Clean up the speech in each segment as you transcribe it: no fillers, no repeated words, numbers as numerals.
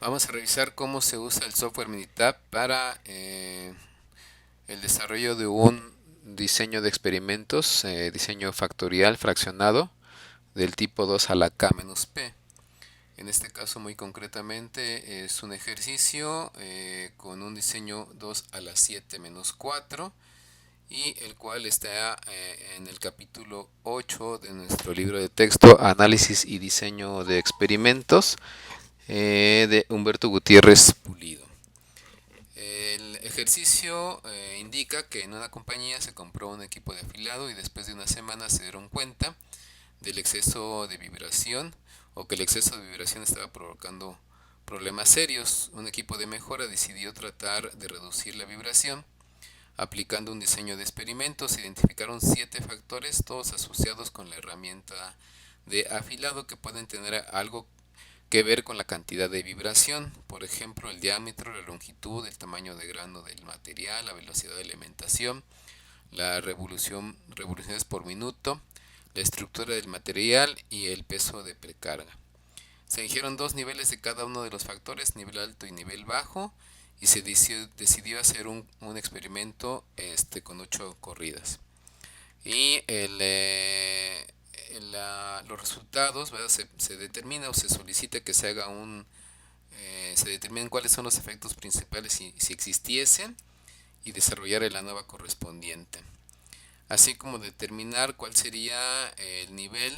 Vamos a revisar cómo se usa el software Minitab para el desarrollo de un diseño de experimentos, diseño factorial fraccionado del tipo 2 a la k-p. En este caso, muy concretamente, es un ejercicio con un diseño 2 a la 7 menos 4 y el cual está en el capítulo 8 de nuestro libro de texto Análisis y diseño de experimentos de Humberto Gutiérrez Pulido. El ejercicio indica que en una compañía se compró un equipo de afilado y después de una semana se dieron cuenta del exceso de vibración o que el exceso de vibración estaba provocando problemas serios. Un equipo de mejora decidió tratar de reducir la vibración aplicando un diseño de experimentos. Se identificaron 7 factores, todos asociados con la herramienta de afilado que pueden tener algo que ver con la cantidad de vibración, por ejemplo el diámetro, la longitud, el tamaño de grano del material, la velocidad de elementación, la revoluciones por minuto, la estructura del material y el peso de precarga. Se eligieron dos niveles de cada uno de los factores, nivel alto y nivel bajo, y se decidió hacer un experimento con 8 corridas. Y los resultados, ¿verdad? Se determina o se solicita que se haga se determinen cuáles son los efectos principales si existiesen y desarrollar la nueva correspondiente, así como determinar cuál sería el nivel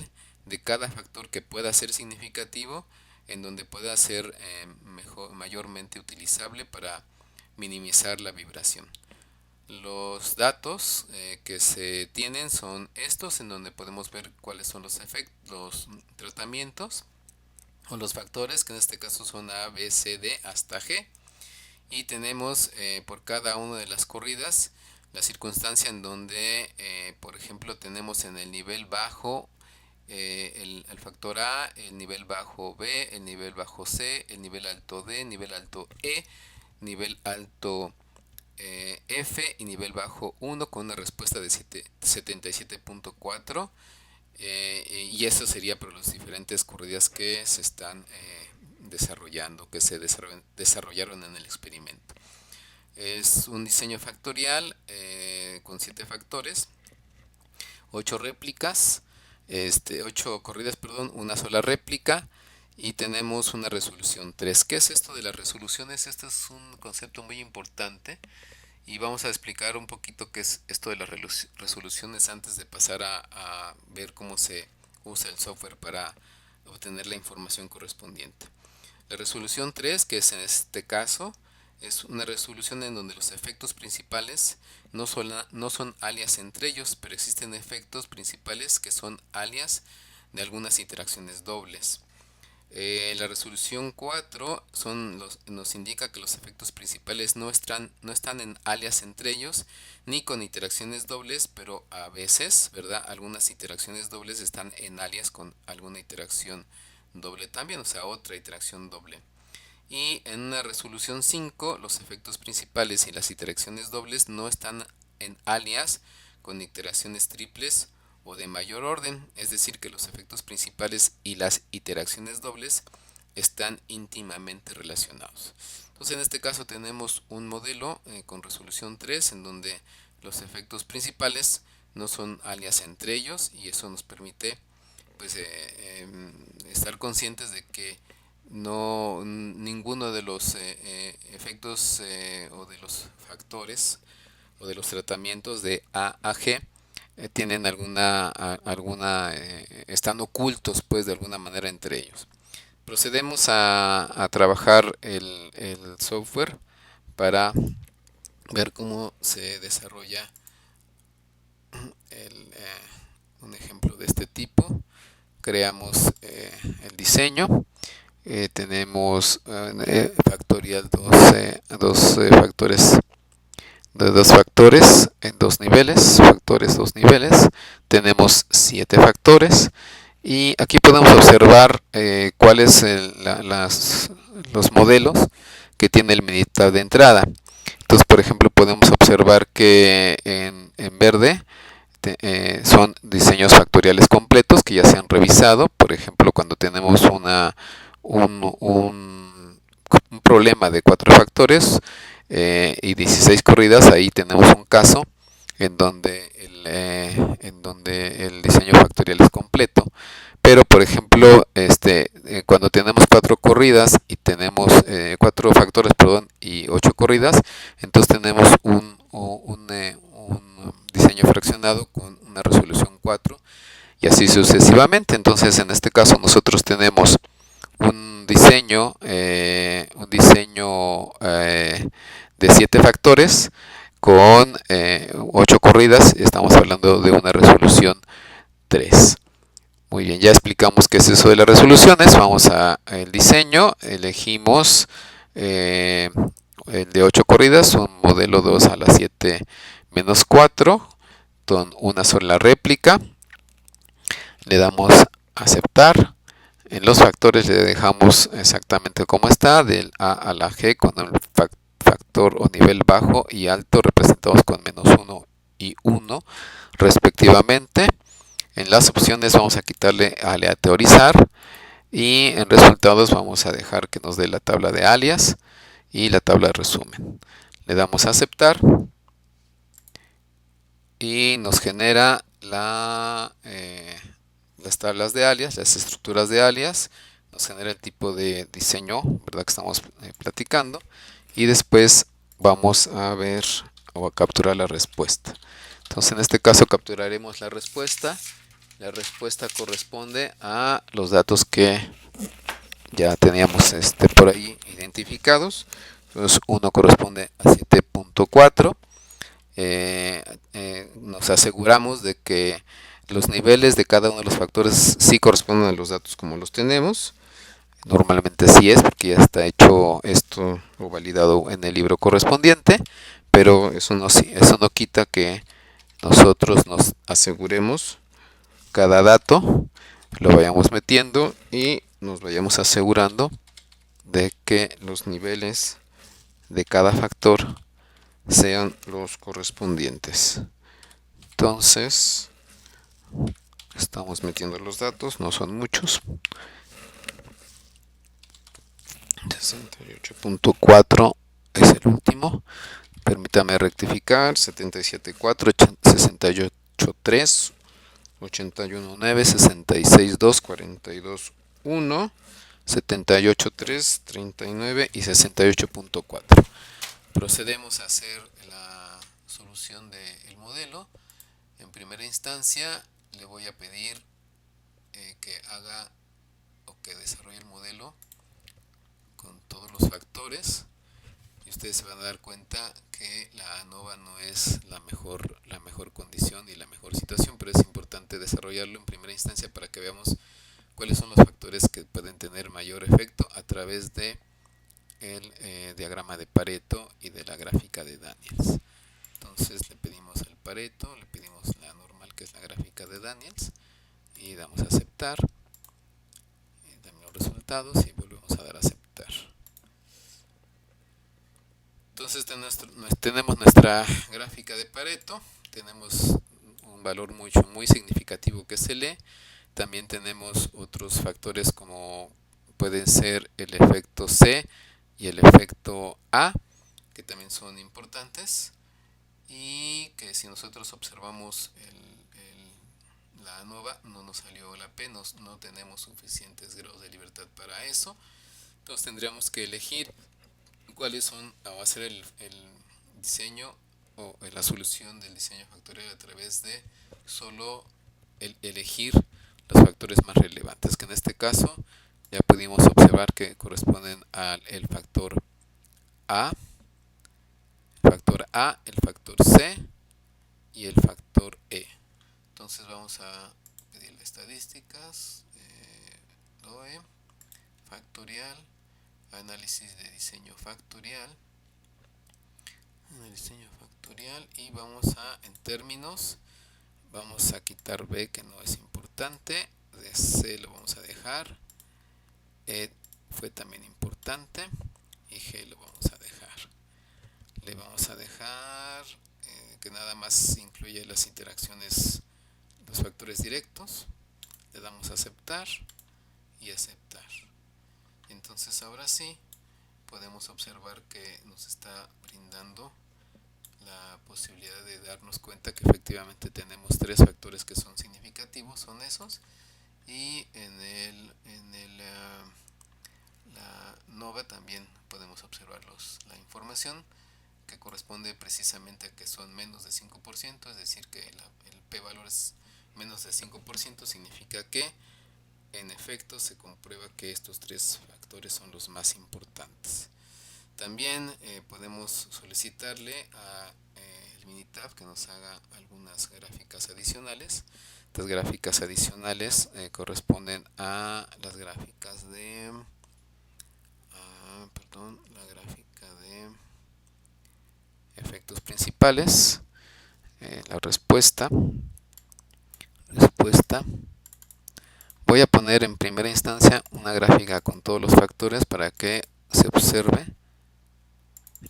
de cada factor que pueda ser significativo en donde pueda ser mayormente utilizable para minimizar la vibración. Los datos que se tienen son estos, en donde podemos ver cuáles son los tratamientos o los factores, que en este caso son A, B, C, D hasta G. Y tenemos por cada una de las corridas la circunstancia en donde, por ejemplo, tenemos en el nivel bajo el factor A, el nivel bajo B, el nivel bajo C, el nivel alto D, nivel alto E, nivel alto F y nivel bajo 1 con una respuesta de 77.4, y eso sería por las diferentes corridas que se están desarrollando, que se desarrollaron en el experimento. Es un diseño factorial con 7 factores, 8 réplicas, 8 corridas, perdón, una sola réplica, y tenemos una resolución 3. ¿Qué es esto de las resoluciones? Este es un concepto muy importante y vamos a explicar un poquito qué es esto de las resoluciones antes de pasar a ver cómo se usa el software para obtener la información correspondiente. La resolución 3, que es en este caso, es una resolución en donde los efectos principales no son alias entre ellos, pero existen efectos principales que son alias de algunas interacciones dobles. La resolución 4 nos indica que los efectos principales no están en alias entre ellos ni con interacciones dobles, pero a veces, ¿verdad? Algunas interacciones dobles están en alias con alguna interacción doble también, o sea, otra interacción doble. Y en una resolución 5 los efectos principales y las interacciones dobles no están en alias con interacciones triples o de mayor orden, es decir, que los efectos principales y las interacciones dobles están íntimamente relacionados. Entonces, en este caso tenemos un modelo con resolución 3 en donde los efectos principales no son alias entre ellos, y eso nos permite pues estar conscientes de que no ninguno de los efectos o de los factores o de los tratamientos de A a G tienen están ocultos pues de alguna manera entre ellos. Procedemos a trabajar el software para ver cómo se desarrolla un ejemplo de este tipo. Creamos el diseño. Tenemos factorial dos factores de dos factores en dos niveles, factores dos niveles. Tenemos 7 factores y aquí podemos observar cuáles los modelos que tiene el Minitab de entrada. Entonces, por ejemplo, podemos observar que en verde son diseños factoriales completos que ya se han revisado. Por ejemplo, cuando tenemos un problema de 4 factores y 16 corridas, ahí tenemos un caso en donde el diseño factorial es completo. Pero por ejemplo, cuando tenemos 4 corridas y tenemos 4 factores, perdón, y 8 corridas, entonces tenemos un diseño fraccionado con una resolución 4 y así sucesivamente. Entonces en este caso nosotros tenemos un diseño de 7 factores con 8 corridas. Estamos hablando de una resolución 3. Muy bien, ya explicamos qué es eso de las resoluciones. Vamos al diseño, elegimos el de 8 corridas, un modelo 2 a la 7 menos 4 con una sola réplica. Le damos a aceptar. En los factores le dejamos exactamente como está, del A a la G, con el factor o nivel bajo y alto representados con menos 1 y 1 respectivamente. En las opciones vamos a quitarle aleatorizar y en resultados vamos a dejar que nos dé la tabla de alias y la tabla de resumen. Le damos a aceptar y nos genera las tablas de alias, las estructuras de alias, nos genera el tipo de diseño, ¿verdad?, que estamos platicando, y después vamos a ver o a capturar la respuesta. Entonces en este caso capturaremos la respuesta. La respuesta corresponde a los datos que ya teníamos por ahí identificados. Entonces uno corresponde a 7.4. Nos aseguramos de que los niveles de cada uno de los factores sí corresponden a los datos como los tenemos. Normalmente sí es, porque ya está hecho esto o validado en el libro correspondiente, pero eso no quita que nosotros nos aseguremos cada dato, lo vayamos metiendo y nos vayamos asegurando de que los niveles de cada factor sean los correspondientes. Entonces estamos metiendo los datos, no son muchos. 68.4 es el último. Permítame rectificar. 77.4, 68.3, 81.9, 66.2, 42.1, 78.3, 39 y 68.4. Procedemos a hacer la solución del modelo. En primera instancia le voy a pedir que haga o que desarrolle el modelo con todos los factores, y ustedes se van a dar cuenta que la ANOVA no es la mejor condición y la mejor situación, pero es importante desarrollarlo en primera instancia para que veamos cuáles son los factores que pueden tener mayor efecto a través de el diagrama de Pareto y de la gráfica de Daniels. Entonces le pedimos el Pareto, le pedimos la normal, que es la gráfica de Daniels, y damos a aceptar. Dame los resultados y volvemos a dar a aceptar. Entonces tenemos nuestra gráfica de Pareto, tenemos un valor muy significativo que es el E. También tenemos otros factores como pueden ser el efecto C y el efecto A, que también son importantes, y que si nosotros observamos la ANOVA no nos salió la P, no tenemos suficientes grados de libertad para eso. Entonces tendríamos que elegir cuáles son, o hacer el diseño o la solución del diseño factorial a través de solo elegir los factores más relevantes, que en este caso ya pudimos observar que corresponden al factor A, el factor C y el factor E. Entonces vamos a pedirle estadísticas, DOE, factorial, análisis de diseño factorial, y vamos en términos, vamos a quitar B, que no es importante, de C lo vamos a dejar, E fue también importante y G lo vamos a dejar. Le vamos a dejar que nada más incluye las interacciones, los factores directos. Le damos a aceptar y aceptar. Entonces ahora sí podemos observar que nos está brindando la posibilidad de darnos cuenta que efectivamente tenemos tres factores que son significativos, son esos, y la NOVA también podemos observar la información que corresponde precisamente a que son menos de 5%, es decir, que el p-valor es menos de 5%, significa que en efecto se comprueba que estos tres factores son los más importantes. También podemos solicitarle a el Minitab que nos haga algunas gráficas adicionales. Estas gráficas adicionales corresponden a las gráficas de la gráfica de efectos principales, la respuesta. Voy a poner en primera instancia una gráfica con todos los factores para que se observe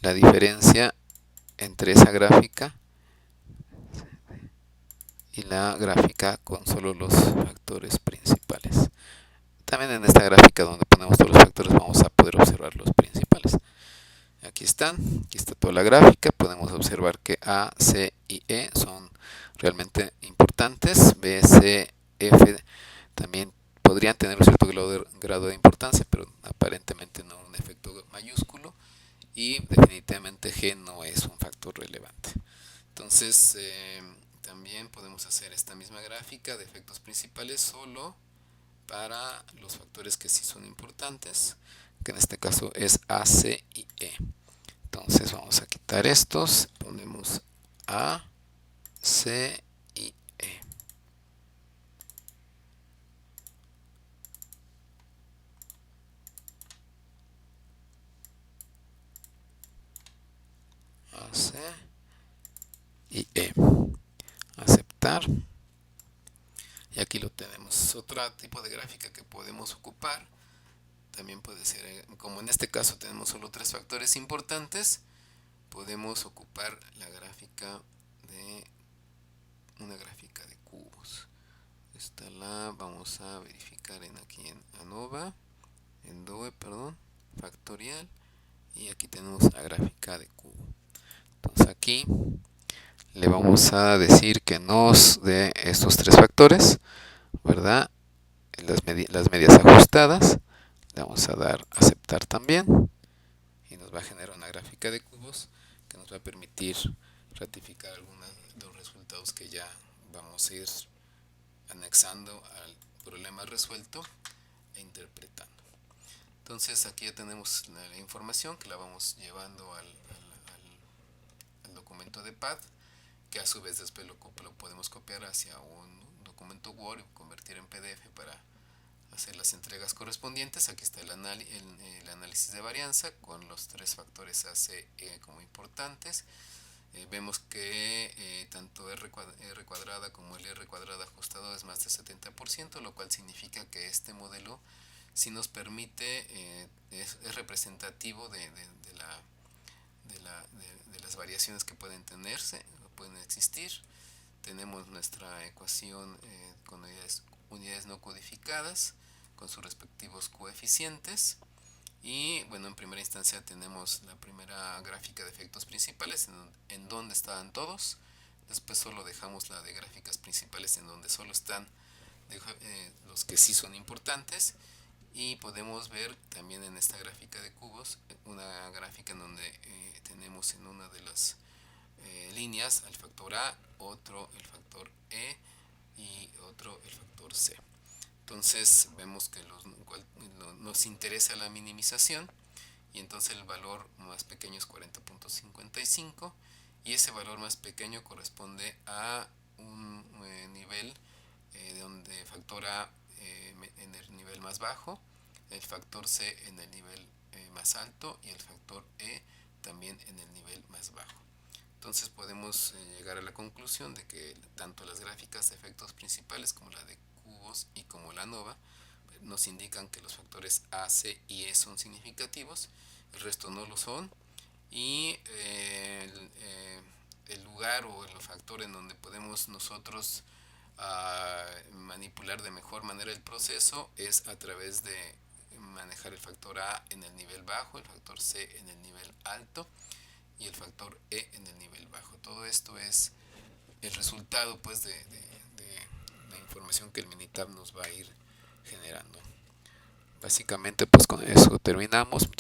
la diferencia entre esa gráfica y la gráfica con solo los factores principales. También en esta gráfica donde ponemos todos los factores vamos a poder observar los principales. Aquí están, aquí está toda la gráfica, podemos observar que A, C y E son realmente importantes, B, C, F también podrían tener un cierto grado de importancia, pero aparentemente no un efecto mayúsculo, y definitivamente G no es un factor relevante. Entonces también podemos hacer esta misma gráfica de efectos principales solo para los factores que sí son importantes, que en este caso es A, C y E. Entonces vamos a quitar estos, ponemos A, C y E. A, C y E. Aceptar. Y aquí lo tenemos. Otro tipo de gráfica que podemos ocupar también puede ser, como en este caso tenemos solo tres factores importantes, podemos ocupar la gráfica de una gráfica de cubos. Esta la vamos a verificar aquí en ANOVA, en DOE, factorial, y aquí tenemos la gráfica de cubo. Entonces aquí le vamos a decir que nos dé estos tres factores, ¿verdad? Las medias ajustadas, le vamos a dar aceptar también y nos va a generar una gráfica de cubos que nos va a permitir ratificar algunos de los resultados que ya vamos a ir anexando al problema resuelto e interpretando. Entonces aquí ya tenemos la información que la vamos llevando al documento de PAD, que a su vez después lo podemos copiar hacia un documento Word y convertir en PDF para hacer las entregas correspondientes. Aquí está el análisis de varianza con los tres factores A, C, E como importantes. Vemos que tanto R cuadrada como el R cuadrada ajustado es más de 70%, lo cual significa que este modelo sí nos permite, es representativo de las variaciones que pueden pueden existir. Tenemos nuestra ecuación con unidades no codificadas con sus respectivos coeficientes, y bueno, en primera instancia tenemos la primera gráfica de efectos principales en donde estaban todos. Después solo dejamos la de gráficas principales en donde solo están los que sí son importantes, y podemos ver también en esta gráfica de cubos una gráfica en donde tenemos en una de las líneas el factor A, otro el factor E y otro el factor C. Entonces vemos que nos interesa la minimización, y entonces el valor más pequeño es 40.55, y ese valor más pequeño corresponde a un nivel donde factor A en el nivel más bajo, el factor C en el nivel más alto y el factor E también en el nivel más bajo. Entonces podemos llegar a la conclusión de que tanto las gráficas de efectos principales como la de cubos y como la NOVA nos indican que los factores A, C y E son significativos, el resto no lo son, y el lugar o el factor en donde podemos nosotros manipular de mejor manera el proceso es a través de manejar el factor A en el nivel bajo, el factor C en el nivel alto y el factor E en el nivel bajo. Todo esto es el resultado pues de la información que el Minitab nos va a ir generando. Básicamente pues con eso terminamos. Muchas